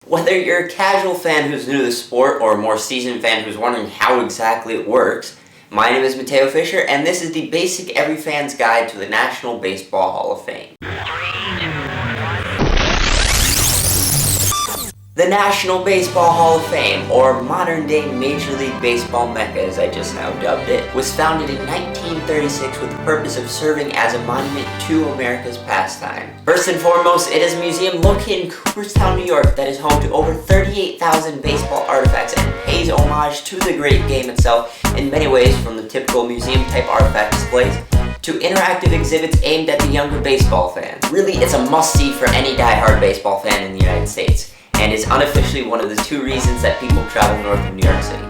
Whether you're a casual fan who's new to the sport or a more seasoned fan who's wondering how exactly it works, my name is Mateo Fisher, and this is the basic every fan's guide to the National Baseball Hall of Fame. The National Baseball Hall of Fame, or modern-day Major League Baseball Mecca as I just now dubbed it, was founded in 1936 with the purpose of serving as a monument to America's pastime. First and foremost, it is a museum located in Cooperstown, New York that is home to over 38,000 baseball artifacts and pays homage to the great game itself in many ways, from the typical museum-type artifact displays to interactive exhibits aimed at the younger baseball fan. Really, it's a must-see for any die-hard baseball fan in the United States, and is unofficially one of the two reasons that people travel north of New York City,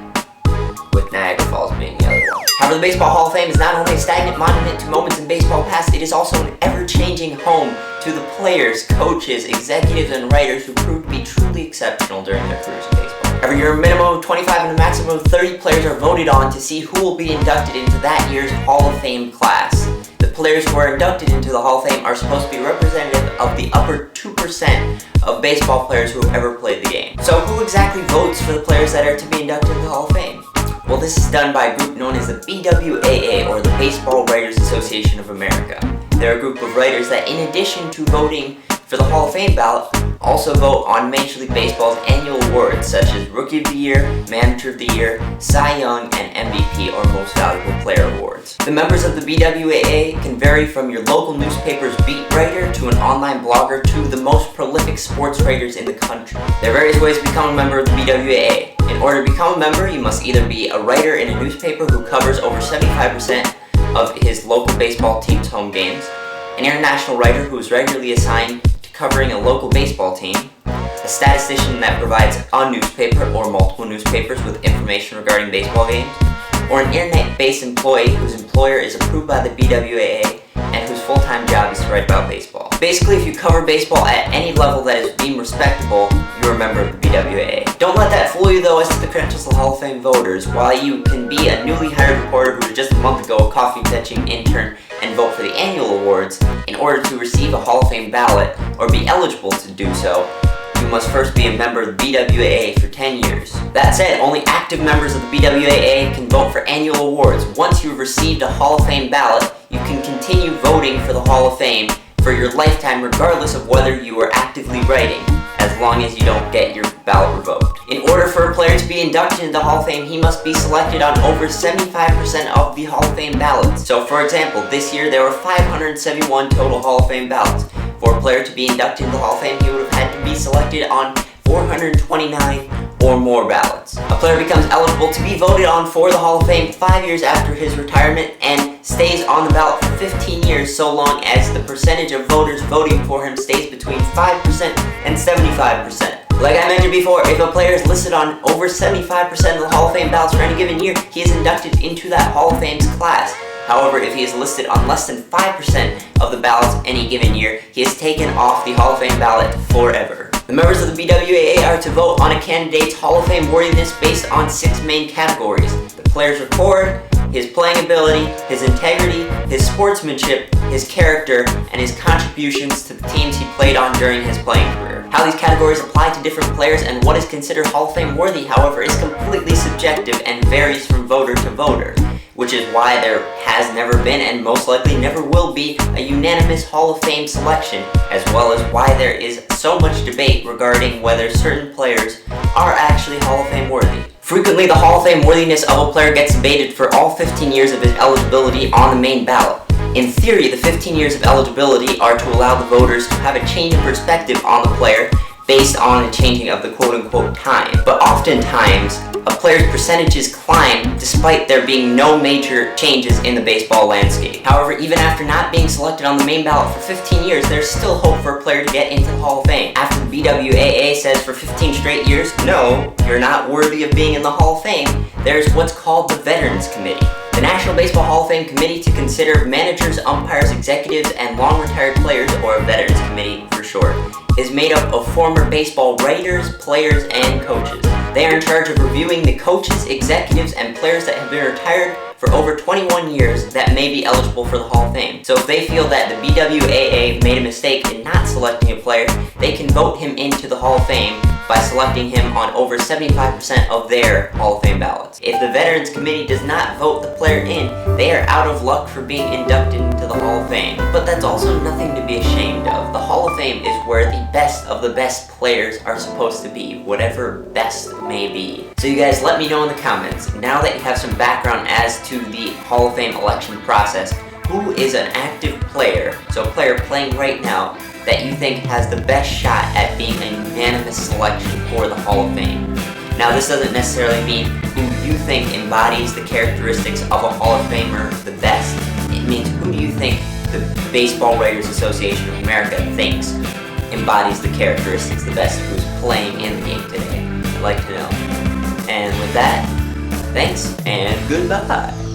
with Niagara Falls being the other one. However, the Baseball Hall of Fame is not only a stagnant monument to moments in baseball past, it is also an ever-changing home to the players, coaches, executives, and writers who proved to be truly exceptional during their careers in baseball. Every year, a minimum of 25 and a maximum of 30 players are voted on to see who will be inducted into that year's Hall of Fame class. The players who are inducted into the Hall of Fame are supposed to be representative of the upper 2% of baseball players who have ever played the game. So who exactly votes for the players that are to be inducted into the Hall of Fame? Well, this is done by a group known as the BWAA, or the Baseball Writers Association of America. They're a group of writers that, in addition to voting for the Hall of Fame ballot, also vote on Major League Baseball's annual awards such as Rookie of the Year, Manager of the Year, Cy Young, and MVP, or Most Valuable Player awards. The members of the BWAA can vary from your local newspaper's beat writer to an online blogger to the most prolific sports writers in the country. There are various ways to become a member of the BWAA. In order to become a member, you must either be a writer in a newspaper who covers over 75% of his local baseball team's home games, an international writer who is regularly assigned to covering a local baseball team, a statistician that provides a newspaper or multiple newspapers with information regarding baseball games, or an internet-based employee whose employer is approved by the BWAA and whose full-time job is to write about baseball. Basically, if you cover baseball at any level that is deemed respectable, you're a member of the BWAA. Don't let that fool you though as to the credentials of the Hall of Fame voters. While you can be a newly hired reporter who was just a month ago a coffee-fetching intern and vote for the annual awards, in order to receive a Hall of Fame ballot or be eligible to do so, you must first be a member of the BWAA for 10 years. That said, only active members of the BWAA can vote for annual awards. Once you've received a Hall of Fame ballot, you can continue voting for the Hall of Fame for your lifetime regardless of whether you are actively writing, as long as you don't get your ballot revoked. In order for a player to be inducted into the Hall of Fame, he must be selected on over 75% of the Hall of Fame ballots. So for example, this year there were 571 total Hall of Fame ballots. For a player to be inducted into the Hall of Fame, he would have had to be selected on 429 or more ballots. A player becomes eligible to be voted on for the Hall of Fame 5 years after his retirement and stays on the ballot for 15 years so long as the percentage of voters voting for him stays between 5% and 75%. Like I mentioned before, if a player is listed on over 75% of the Hall of Fame ballots for any given year, he is inducted into that Hall of Fame's class. However, if he is listed on less than 5% of the ballots any given year, he is taken off the Hall of Fame ballot forever. The members of the BWAA are to vote on a candidate's Hall of Fame worthiness based on 6 main categories: the player's record, his playing ability, his integrity, his sportsmanship, his character, and his contributions to the teams he played on during his playing career. How these categories apply to different players and what is considered Hall of Fame worthy, however, is completely subjective and varies from voter to voter, which is why there has never been and most likely never will be a unanimous Hall of Fame selection, as well as why there is so much debate regarding whether certain players are actually Hall of Fame worthy. Frequently, the Hall of Fame worthiness of a player gets debated for all 15 years of his eligibility on the main ballot. In theory, the 15 years of eligibility are to allow the voters to have a change in perspective on the player based on the changing of the quote-unquote time. But oftentimes, a player's percentages climb despite there being no major changes in the baseball landscape. However, even after not being selected on the main ballot for 15 years, there's still hope for a player to get into the Hall of Fame. After the BWAA says for 15 straight years, no, you're not worthy of being in the Hall of Fame, there's what's called the Veterans Committee. The National Baseball Hall of Fame Committee to consider managers, umpires, executives, and long-retired players, or Veterans Committee for short, is made up of former baseball writers, players, and coaches. They are in charge of reviewing the coaches, executives, and players that have been retired for over 21 years that may be eligible for the Hall of Fame. So if they feel that the BWAA made a mistake in not selecting a player, they can vote him into the Hall of Fame by selecting him on over 75% of their Hall of Fame ballots. If the Veterans Committee does not vote the player in, they are out of luck for being inducted into the Hall of Fame. But that's also nothing to be ashamed of. The Hall of Fame is where the best of the best players are supposed to be, whatever best may be. So you guys let me know in the comments, now that you have some background as to the Hall of Fame election process, who is an active player, so a player playing right now, that you think has the best shot at being a unanimous selection for the Hall of Fame. Now this doesn't necessarily mean who you think embodies the characteristics of a Hall of Famer the best. It means who do you think the Baseball Writers Association of America thinks embodies the characteristics the best, who's playing in the game today. I'd like to know. And with that, thanks and goodbye.